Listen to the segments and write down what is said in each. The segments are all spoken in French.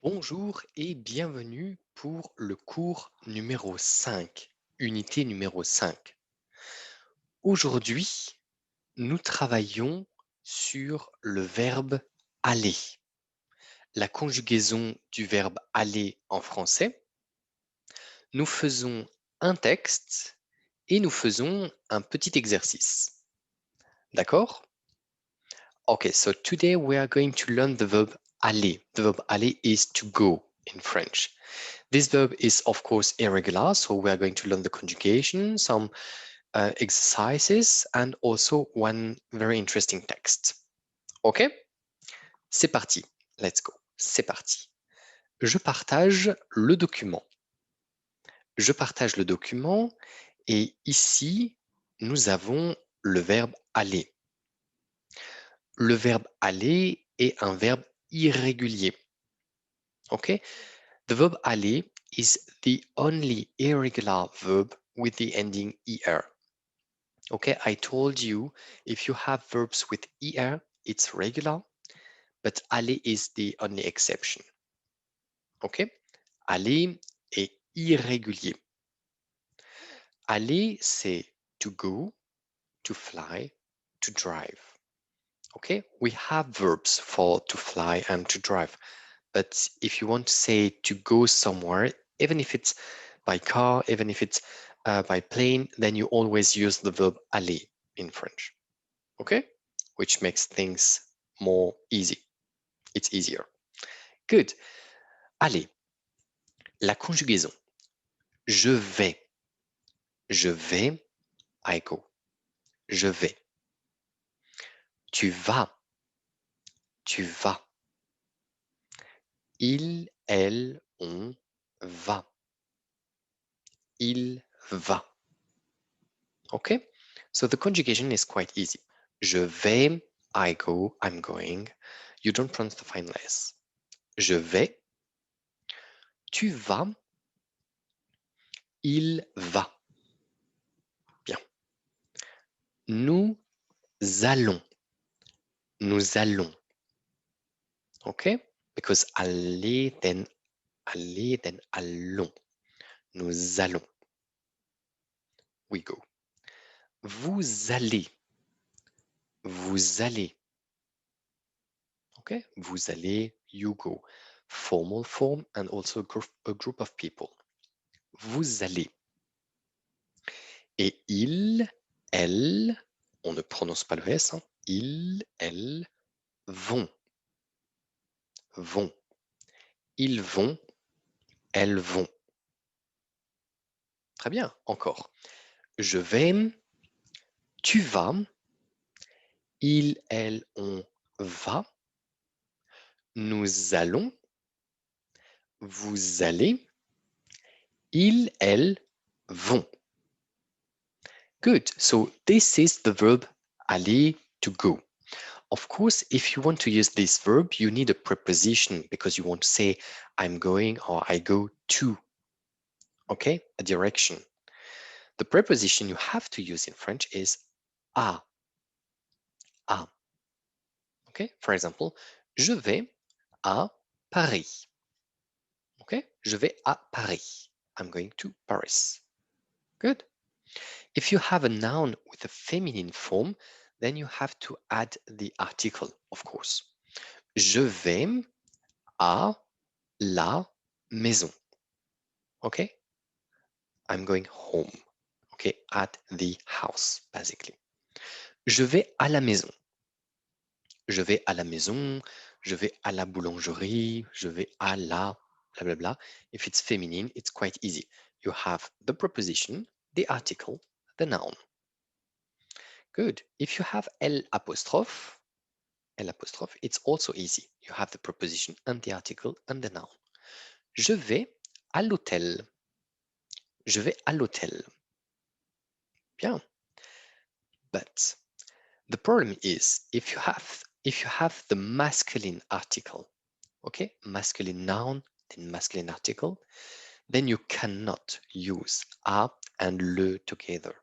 Bonjour et bienvenue pour le cours numéro 5, unité numéro 5. Aujourd'hui, nous travaillons sur le verbe aller, la conjugaison du verbe aller en français. Nous faisons un texte et nous faisons un petit exercice. D'accord? Okay, so today we are going to learn the verb aller. The verb aller is to go in French. This verb is, of course, irregular, so we are going to learn the conjugation, some exercises, and also one very interesting text. OK? C'est parti. Let's go. C'est parti. Je partage le document. Je partage le document et ici, nous avons le verbe aller. Le verbe aller est un verbe irrégulier. OK? The verb aller is the only irregular verb with the ending er. Okay, I told you if you have verbs with er, it's regular, but aller is the only exception. Okay, aller est irrégulier. Aller, c'est to go, to fly, to drive. Okay, we have verbs for to fly and to drive, but if you want to say to go somewhere, even if it's by car, even if it's by plane, then you always use the verb aller in French. Okay, which makes things more easy. It's easier. Good. Allez, la conjugaison. Je vais. Je vais. I go. Je vais. Tu vas. Tu vas. Il, elle, on va. Il va. Okay? So the conjugation is quite easy. Je vais, I go, I'm going. You don't pronounce the final S. Je vais. Tu vas. Il va. Bien. Nous allons. Nous allons. Okay? Because aller, then allons. Nous allons. We go. Vous allez. Vous allez. Okay? Vous allez, you go. Formal form and also a group of people. Vous allez. Et il, elle, on ne prononce pas le S, hein. Il, elle, vont. Vont. Ils vont, elles vont. Très bien, encore. Je vais, tu vas, il, elle, on va. Nous allons, vous allez, ils, elles vont. Good. So this is the verb aller, to go. Of course, if you want to use this verb, you need a preposition because you want to say I'm going or I go to. Okay, a direction. The preposition you have to use in French is à. À. Okay, for example, je vais à Paris. Okay, je vais à Paris. I'm going to Paris. Good. If you have a noun with a feminine form, then you have to add the article, of course. Je vais à la maison. Okay? I'm going home. Okay? At the house, basically. Je vais à la maison. Je vais à la maison. Je vais à la boulangerie. Je vais à la blah blah blah. If it's feminine, it's quite easy. You have the preposition, the article, the noun. Good. If you have L apostrophe, it's also easy. You have the preposition and the article and the noun. Je vais à l'hôtel. Je vais à l'hôtel. Bien. But the problem is if you have the masculine article, okay, masculine noun, then masculine article, then you cannot use a and le together.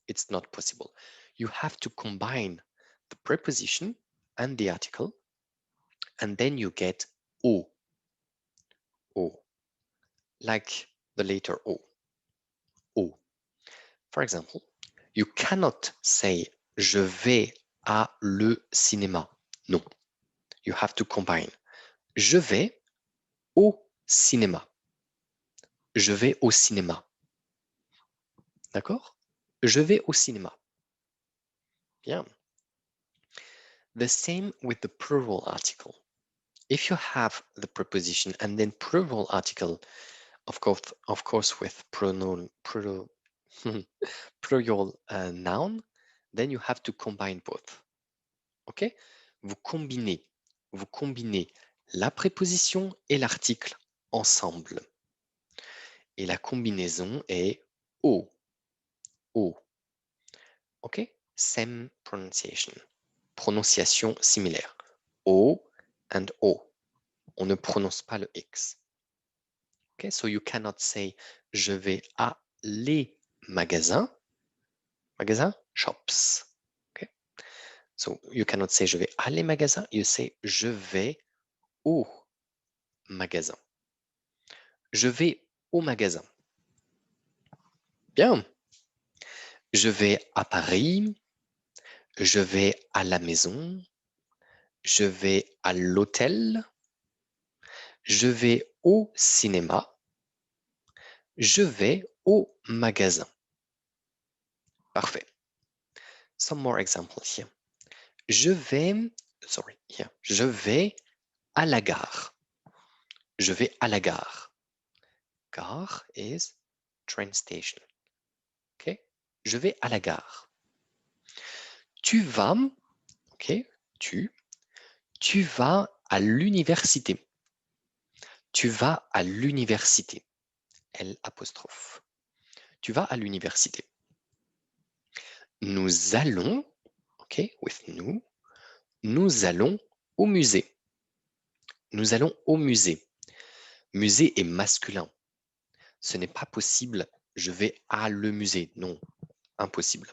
It's not possible. You have to combine the preposition and the article, and then you get o. O, like the letter O. O. For example, you cannot say je vais à le cinéma. Non. You have to combine. Je vais au cinéma. Je vais au cinéma. D'accord? Je vais au cinéma. Bien. The same with the plural article. If you have the preposition and then plural article, of course with pronoun, plural noun, then you have to combine both. OK? Vous combinez la préposition et l'article ensemble. Et la combinaison est O. O. OK? Same pronunciation. Prononciation similaire. O and O. On ne prononce pas le X. Okay, so you cannot say je vais à les magasins. Magasins, shops. Okay, so you cannot say je vais à les magasins. You say je vais au magasin. Je vais au magasin. Bien. Je vais à Paris. Je vais à la maison. Je vais à l'hôtel. Je vais au cinéma. Je vais au magasin. Parfait. Some more examples here. Je vais, here. Je vais à la gare. Je vais à la gare. Gare is train station. Okay? Je vais à la gare. Tu vas, okay, tu vas à l'université. Tu vas à l'université. L apostrophe. Tu vas à l'université. Nous allons, okay, with nous, nous allons au musée. Nous allons au musée. Musée est masculin. Ce n'est pas possible, je vais à le musée. Non, impossible.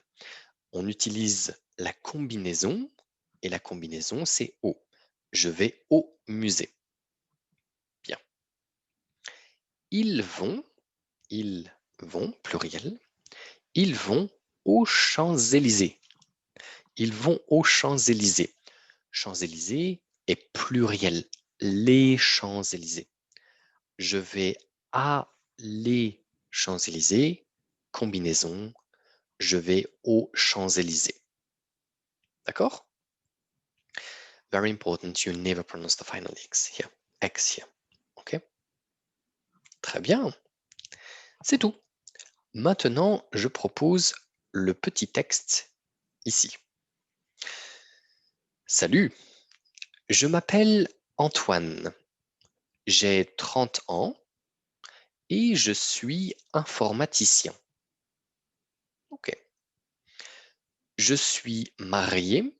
On utilise la combinaison et la combinaison, c'est au. Je vais au musée. Bien. Ils vont, pluriel, ils vont aux Champs-Élysées. Ils vont aux Champs-Élysées. Champs-Élysées est pluriel. Les Champs-Élysées. Je vais à les Champs-Élysées. Combinaison. Je vais aux Champs-Élysées. D'accord? Very important, you never pronounce the final X here. X here. OK? Très bien. C'est tout. Maintenant, je propose le petit texte ici. Salut, je m'appelle Antoine. J'ai 30 ans et je suis informaticien. OK. Je suis marié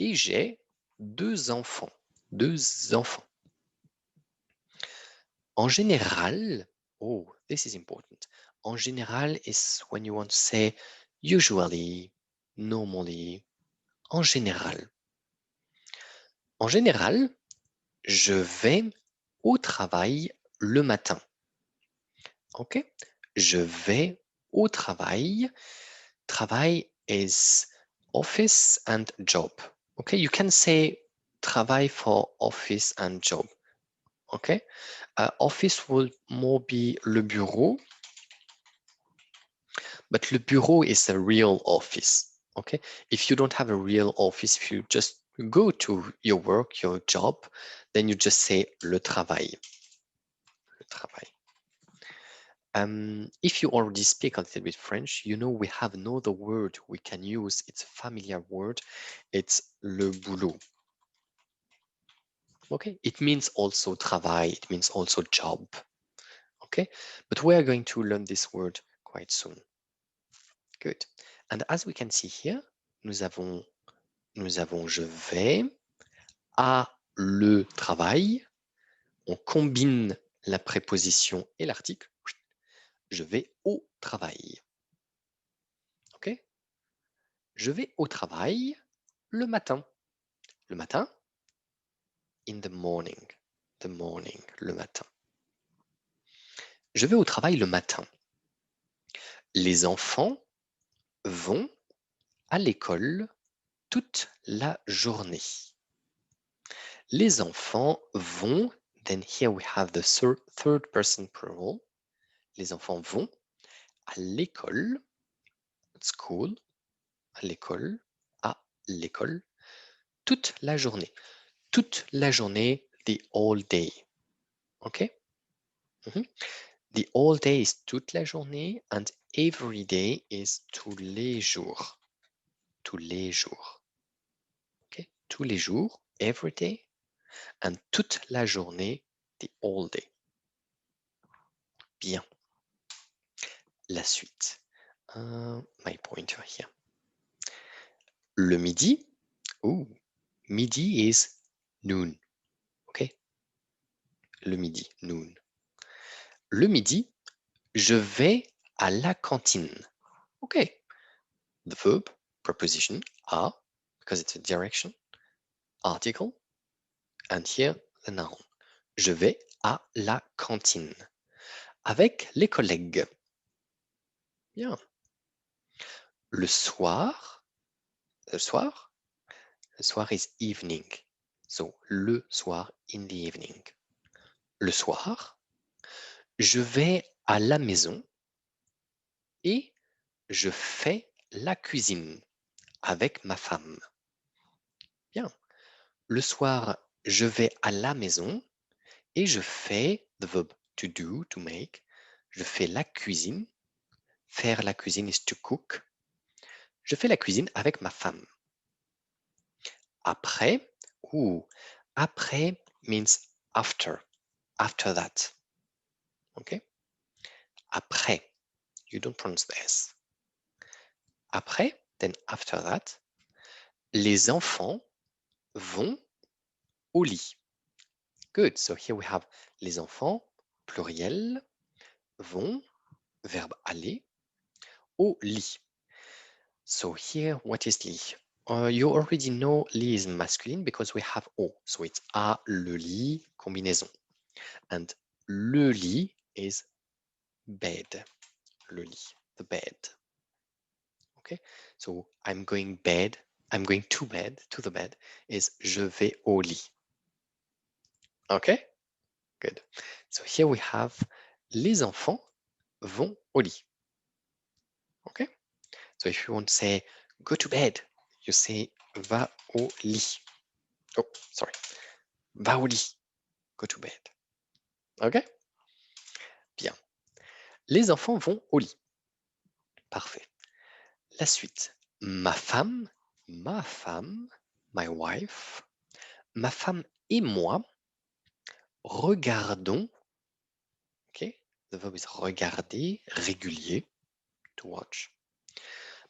et j'ai 2 enfants. 2 enfants. En général, oh, this is important. En général is when you want to say usually, normally, en général. En général, je vais au travail le matin. OK? Je vais au travail. Travail is office and job. OK? You can say travail for office and job. OK? Office will more be le bureau. But le bureau is a real office. Okay, if you don't have a real office, if you just go to your work, your job, then you just say le travail. Le travail. If you already speak a little bit French, you know we have another word we can use. It's a familiar word. It's le boulot. Okay, it means also travail. It means also job. Okay, but we are going to learn this word quite soon. Good. And as we can see here, nous avons je vais à le travail. On combine la préposition et l'article. Je vais au travail. OK? Je vais au travail le matin. Le matin? In the morning. The morning, le matin. Je vais au travail le matin. Les enfants vont à l'école toute la journée. Les enfants vont, then here we have the third person plural. Les enfants vont à l'école, school, à l'école, toute la journée. Toute la journée, the all day. OK? Mhm. The all day is toute la journée and every day is tous les jours. Tous les jours. OK? Tous les jours, every day, and toute la journée, the all day. Bien. La suite. My pointer here. Le midi. Ooh, midi is noon. OK? Le midi, noon. Le midi, je vais à la cantine. OK. The verb, preposition, à, because it's a direction, article, and here the noun. Je vais à la cantine. Avec les collègues. Bien. Le soir is evening. So, le soir, in the evening. Le soir, je vais à la maison et je fais la cuisine avec ma femme. Bien. Le soir, je vais à la maison et je fais, the verb to do, to make, je fais la cuisine. Faire la cuisine is to cook. Je fais la cuisine avec ma femme. Après, après means after, after that. OK? Après, you don't pronounce the S. Après, then after that, les enfants vont au lit. Good. So here we have les enfants, pluriel, vont, verbe aller, au lit. So here, what is lit? You already know lit is masculine because we have O. So it's à, le lit, combinaison. And le lit is bed. Le lit, the bed. Okay? So I'm going to bed, to the bed, is je vais au lit. Okay? Good. So here we have les enfants vont au lit. Okay? So if you want to say go to bed, you say va au lit. Oh, sorry. Va au lit. Go to bed. Okay? Bien. Les enfants vont au lit. Parfait. La suite. Ma femme, my wife, ma femme et moi regardons, ok, the verb is regarder, régulier, to watch.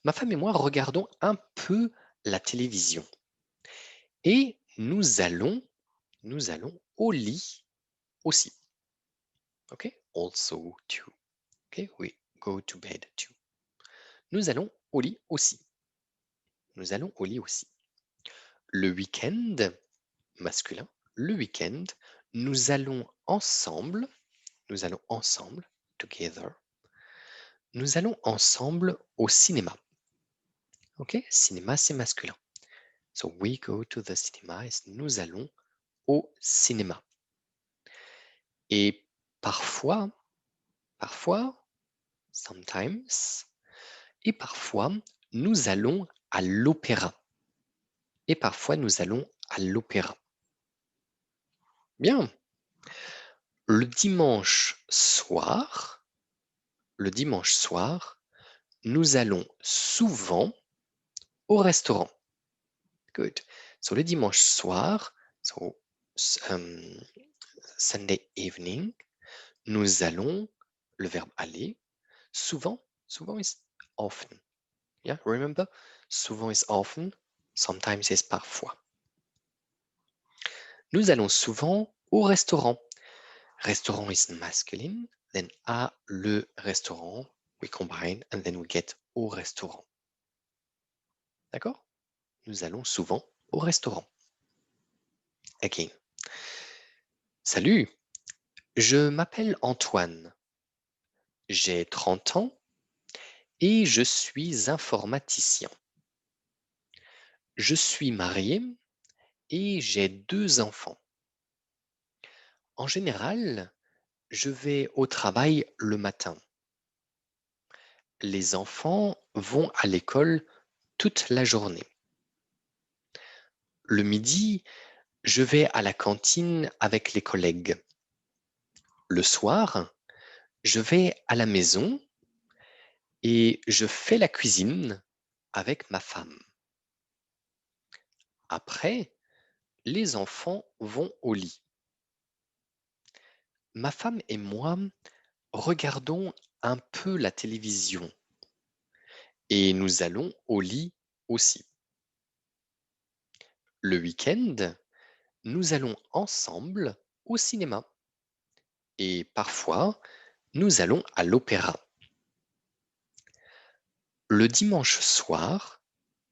Ma femme et moi regardons un peu la télévision et nous allons au lit aussi. Ok, also too. Ok, we go to bed too. Nous allons au lit aussi. Nous allons au lit aussi. Le week-end, masculin, le week-end, nous allons ensemble, together, nous allons ensemble au cinéma. Ok, cinéma c'est masculin. So we go to the cinema, nous allons au cinéma. Et parfois, sometimes, et parfois, nous allons à l'opéra. Et parfois, nous allons à l'opéra. Bien. Le dimanche soir, nous allons souvent au restaurant. Good. So le dimanche soir, so Sunday evening, nous allons, le verbe aller, souvent is often. Yeah, remember? Souvent is often, sometimes is parfois. Nous allons souvent au restaurant. Restaurant is masculine, then à le restaurant, we combine, and then we get au restaurant. D'accord? Nous allons souvent au restaurant. Again. Salut, je m'appelle Antoine. j'ai 30 ans et je suis informaticien. Je suis marié et j'ai 2 enfants. En général, je vais au travail le matin. Les enfants vont à l'école toute la journée. Le midi, je vais à la cantine avec les collègues. Le soir, je vais à la maison et je fais la cuisine avec ma femme. Après, les enfants vont au lit. Ma femme et moi regardons un peu la télévision et nous allons au lit aussi. Le week-end, nous allons ensemble au cinéma et parfois nous allons à l'opéra. Le dimanche soir,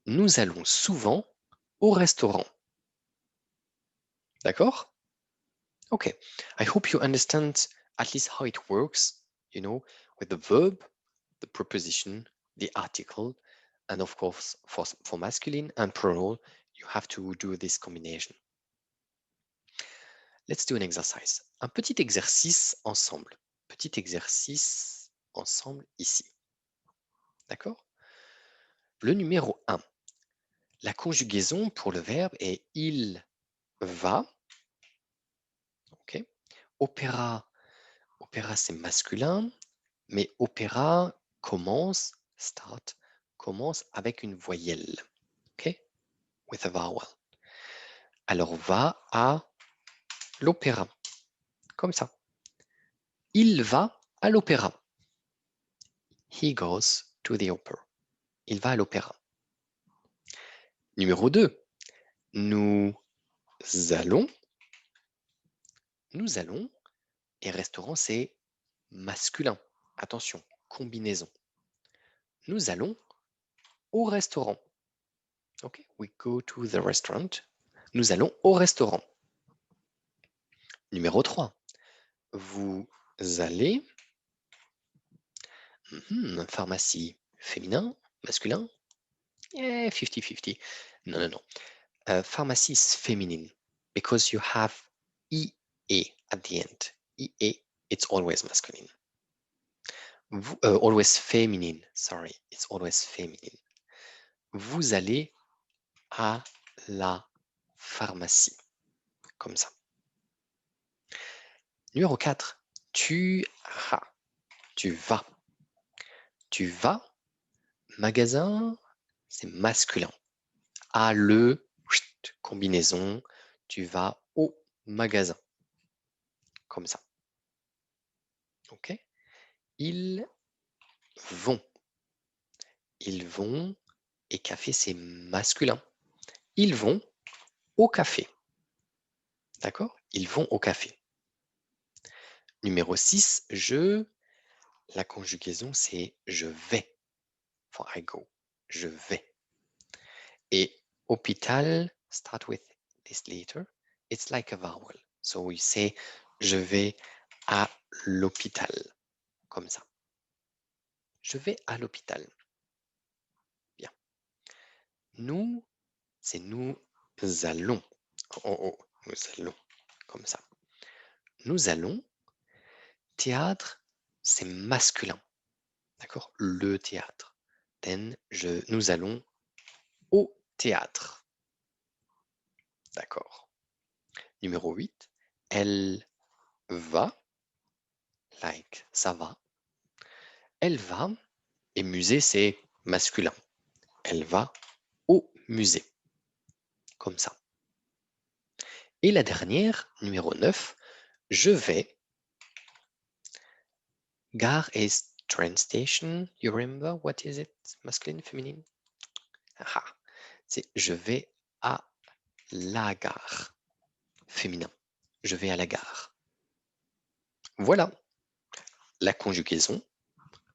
nous allons souvent au restaurant. D'accord? Okay, I hope you understand at least how it works, with the verb, the preposition, the article, and of course, for masculine and plural, you have to do this combination. Let's do an exercise. Un petit exercice ensemble. Petit exercice ensemble ici. D'accord? Le numéro 1. La conjugaison pour le verbe est il va. Ok? Opéra, opéra c'est masculin, mais opéra commence avec une voyelle. Ok? With a vowel. Alors va à l'opéra. Comme ça. Il va à l'opéra. He goes to the opera. Il va à l'opéra. Numéro 2. Nous allons. Nous allons. Et restaurant, c'est masculin. Attention, combinaison. Nous allons au restaurant. Ok, we go to the restaurant. Nous allons au restaurant. Numéro 3. Vous allez. Pharmacie féminin, masculin. 50-50. Non. Pharmacie is feminine because you have EE at the end. EE, it's always masculine. Always feminine, sorry, it's always feminine. Vous allez à la pharmacie, comme ça. Numéro 4, tu vas. Tu vas, magasin, c'est masculin. À le, combinaison, tu vas au magasin. Comme ça. Ok? Ils vont. Ils vont, et café, c'est masculin. Ils vont au café. D'accord? Ils vont au café. Numéro 6, la conjugaison, c'est je vais. For I go. Je vais. Et hôpital, start with this letter. It's like a vowel. So we say je vais à l'hôpital. Comme ça. Je vais à l'hôpital. Bien. Nous, c'est nous allons. Oh, nous allons. Comme ça. Nous allons. Théâtre, c'est masculin. D'accord? Le théâtre. Then, nous allons au théâtre. D'accord. Numéro 8. Elle va. Like, ça va. Elle va. Et musée, c'est masculin. Elle va au musée. Comme ça. Et la dernière, numéro 9. Je vais. Gare is train station. You remember what is it? Masculine, féminine? Ah, c'est je vais à la gare. Féminin. Je vais à la gare. Voilà la conjugaison,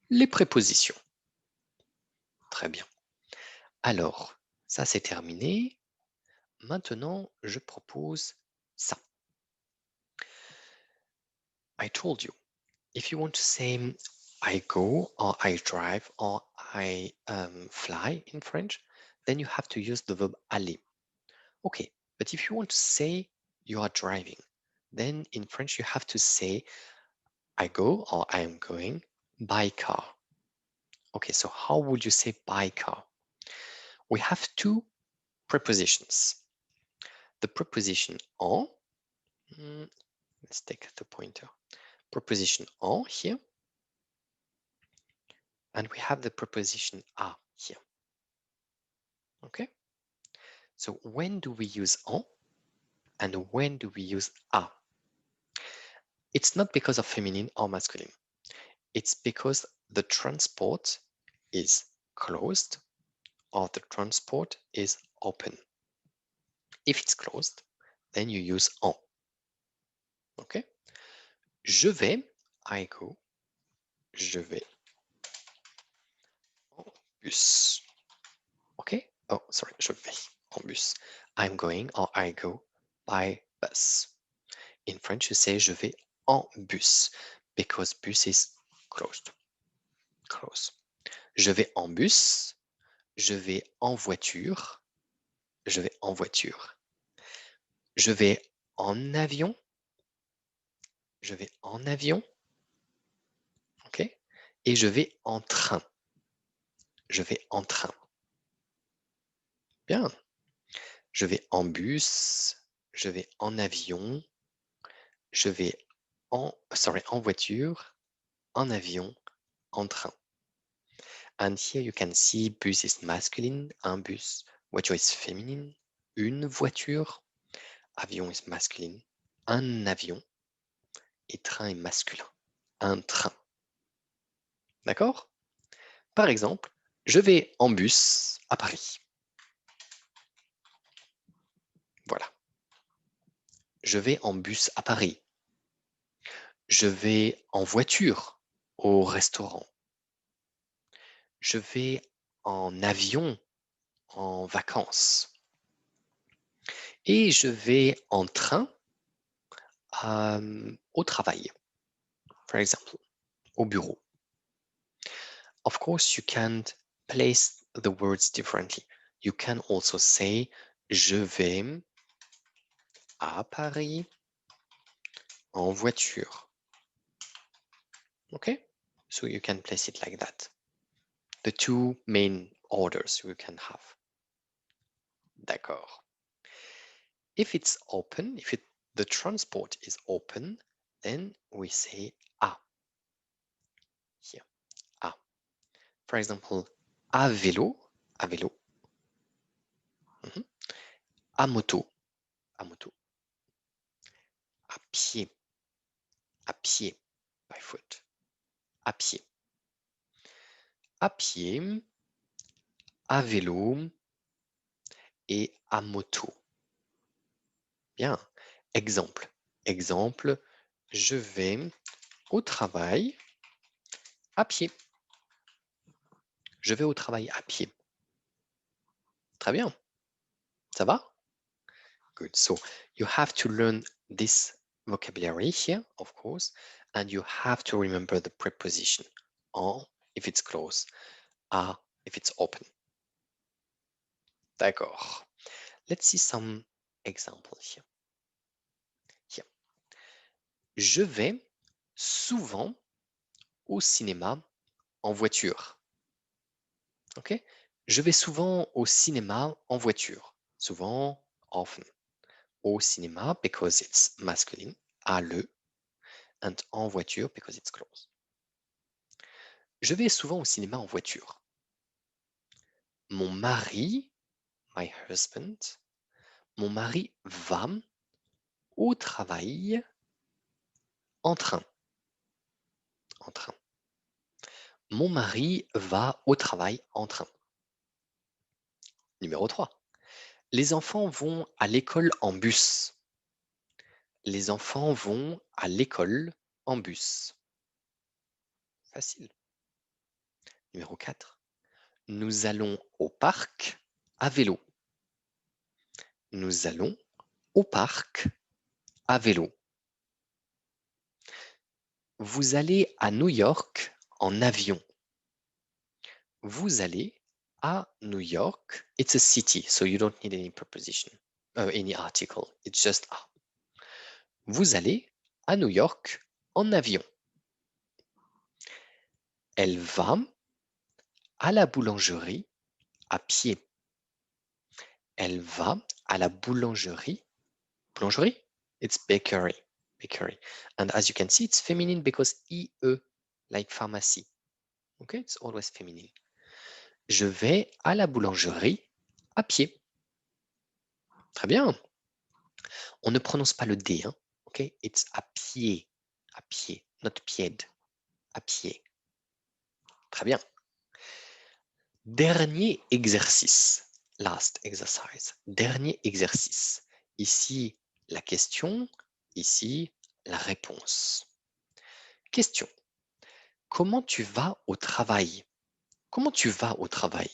les prépositions. Très bien. Alors, ça c'est terminé. Maintenant, je propose ça. I told you, if you want to say I go or I drive or I fly in French, then you have to use the verb aller. Okay, but if you want to say you are driving, then in French you have to say I go or I am going by car. Okay, so how would you say by car? We have two prepositions. The preposition en, let's take the pointer, preposition en here, and we have the preposition a here. Okay, so when do we use en and when do we use a? It's not because of feminine or masculine. It's because the transport is closed or the transport is open. If it's closed, then you use en. Okay? Je vais, I go, je vais en bus. Okay? Oh, sorry, je vais en bus. I'm going or I go by bus. In French, you say je vais en bus because bus is closed. Close. Je vais en bus, je vais en voiture, je vais en voiture. Je vais en avion, je vais en avion. OK? Et je vais en train. Je vais en train. Bien. Je vais en bus, je vais en avion, je vais en voiture, en avion, en train. And here you can see bus is masculine, un bus, voiture is feminine, une voiture, avion is masculine, un avion, et train est masculin, un train. D'accord? Par exemple, je vais en bus à Paris. Voilà. Je vais en bus à Paris. Je vais en voiture au restaurant. Je vais en avion en vacances. Et je vais en train au travail. For example, au bureau. Of course, you can't place the words differently. You can also say je vais à Paris en voiture. Okay? So you can place it like that. The two main orders you can have. D'accord. If it's open, the transport is open, then we say à. Here, à. For example, à vélo, à vélo. À moto, à moto. À pied, by foot. À pied. À pied, à vélo et à moto. Bien. Exemple. Exemple, je vais au travail à pied. Je vais au travail à pied. Très bien. Ça va? Good. So you have to learn this vocabulary here, of course, and you have to remember the preposition en if it's closed, à if it's open. D'accord. Let's see some examples here. Here. Je vais souvent au cinéma en voiture. Ok? Je vais souvent au cinéma en voiture. Souvent, often. Au cinéma because it's masculine, à le, and en voiture because it's close. Je vais souvent au cinéma en voiture. Mon mari, my husband, mon mari va au travail en train. En train. Mon mari va au travail en train. Numéro 3. Les enfants vont à l'école en bus. Les enfants vont à l'école en bus. Facile. Numéro 4. Nous allons au parc à vélo. Nous allons au parc à vélo. Vous allez à New York en avion. Vous allez à New York. It's a city, so you don't need any preposition, any article. It's just a. Vous allez à New York en avion. Elle va à la boulangerie à pied. Elle va à la boulangerie. Boulangerie? It's bakery. Bakery. And as you can see, it's feminine because IE, like pharmacy. Okay, it's always feminine. Je vais à la boulangerie à pied. Très bien. On ne prononce pas le D, hein. Okay, it's à pied. À pied, not pied. À pied. Très bien. Dernier exercice. Last exercise. Dernier exercice. Ici, la question. Ici, la réponse. Question. Comment tu vas au travail? Comment tu vas au travail?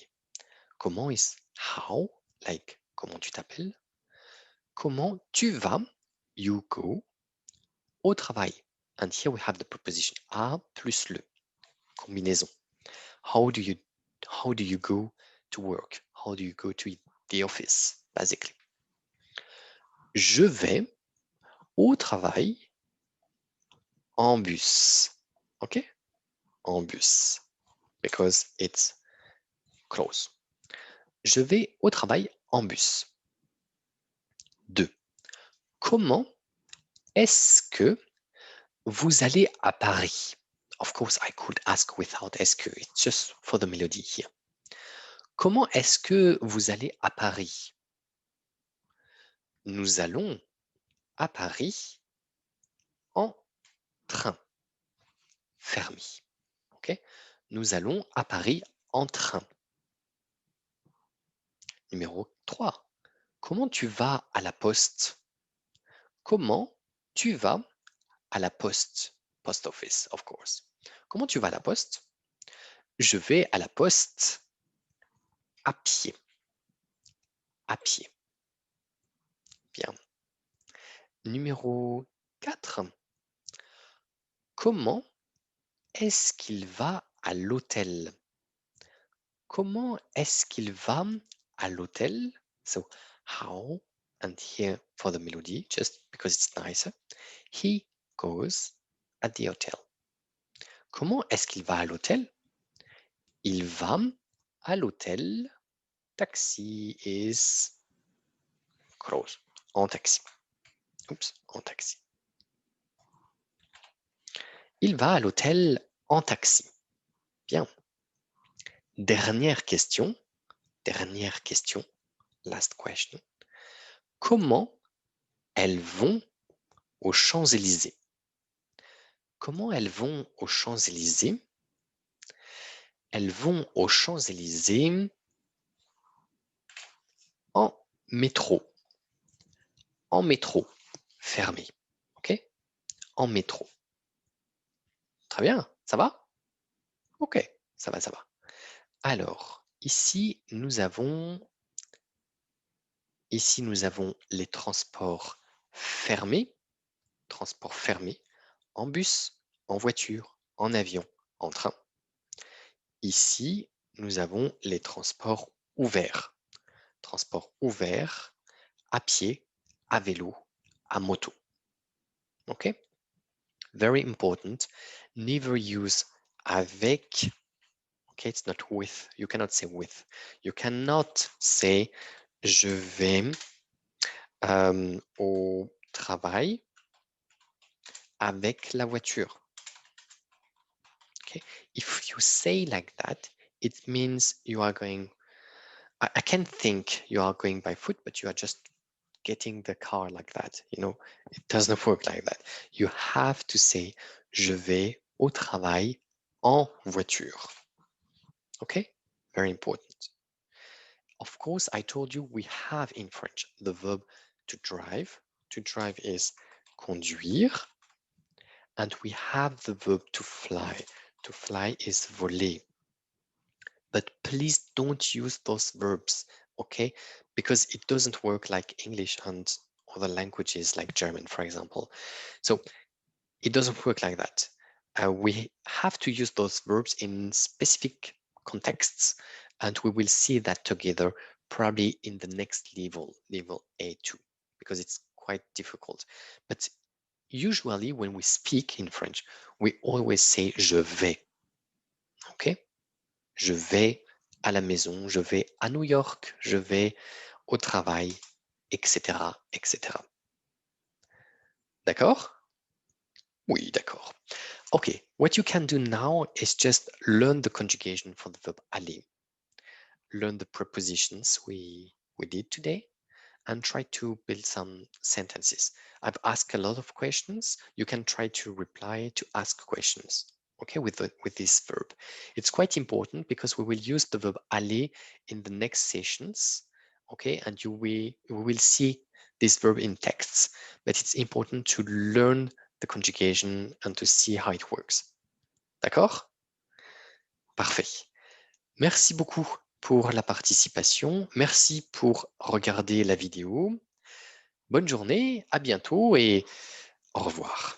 Comment is how? Like, comment tu t'appelles? Comment tu vas? You go au travail. And here we have the preposition à plus le. Combinaison. How do you go to work? How do you go to the office, basically? Je vais au travail en bus. Okay? En bus. Because it's close. Je vais au travail en bus. 2. Comment est-ce que vous allez à Paris? Of course, I could ask without est-ce que. It's just for the melody here. Comment est-ce que vous allez à Paris? Nous allons à Paris en train. Fermi. Okay? Nous allons à Paris en train. Numéro 3. Comment tu vas à la poste? Comment tu vas à la poste? Post office, of course. Comment tu vas à la poste? Je vais à la poste à pied. À pied. Bien. Numéro 4. Comment est-ce qu'il va à l'hôtel? Comment est-ce qu'il va à l'hôtel? So, how, and here for the melody, just because it's nicer, he goes at the hotel. Comment est-ce qu'il va à l'hôtel? Il va à l'hôtel. Taxi is close. En taxi. Oups, en taxi. Il va à l'hôtel en taxi. Bien. Dernière question. Dernière question. Last question. Comment elles vont aux Champs-Élysées? Comment elles vont aux Champs-Élysées? Elles vont aux Champs-Élysées en métro. En métro. Fermé. OK? En métro. Très bien. Ça va? OK. Ça va, ça va. Alors, ici, nous avons les transports fermés. Transports fermés. En bus, en voiture, en avion, en train. Ici, nous avons les transports ouverts. Transports ouverts à pied, à vélo, à moto. OK? Very important. Never use avec. Okay, it's not with. You cannot say with. You cannot say je vais au travail avec la voiture. Okay? If you say like that, it means you are going. I can think you are going by foot, but you are just getting the car like that. You know, it doesn't work like that. You have to say je vais au travail en voiture. Okay? Very important. Of course, I told you we have in French the verb to drive. To drive is conduire. And we have the verb to fly. To fly is voler. But please don't use those verbs, okay? Because it doesn't work like English and other languages like German, for example. So it doesn't work like that. we have to use those verbs in specific contexts, and we will see that together probably in the next level, level A2, because it's quite difficult. But usually when we speak in French, we always say je vais. Okay? Je vais à la maison, je vais à New York, je vais au travail, etc., etc. D'accord? Oui, d'accord. Okay, what you can do now is just learn the conjugation for the verb aller. Learn the prepositions we did today and try to build some sentences. I've asked a lot of questions. You can try to reply to ask questions, okay, with this verb. It's quite important because we will use the verb aller in the next sessions, okay, and we will see this verb in texts, but it's important to learn the conjugation and to see how it works. D'accord? Parfait. Merci beaucoup pour la participation. Merci pour regarder la vidéo. Bonne journée, à bientôt et au revoir.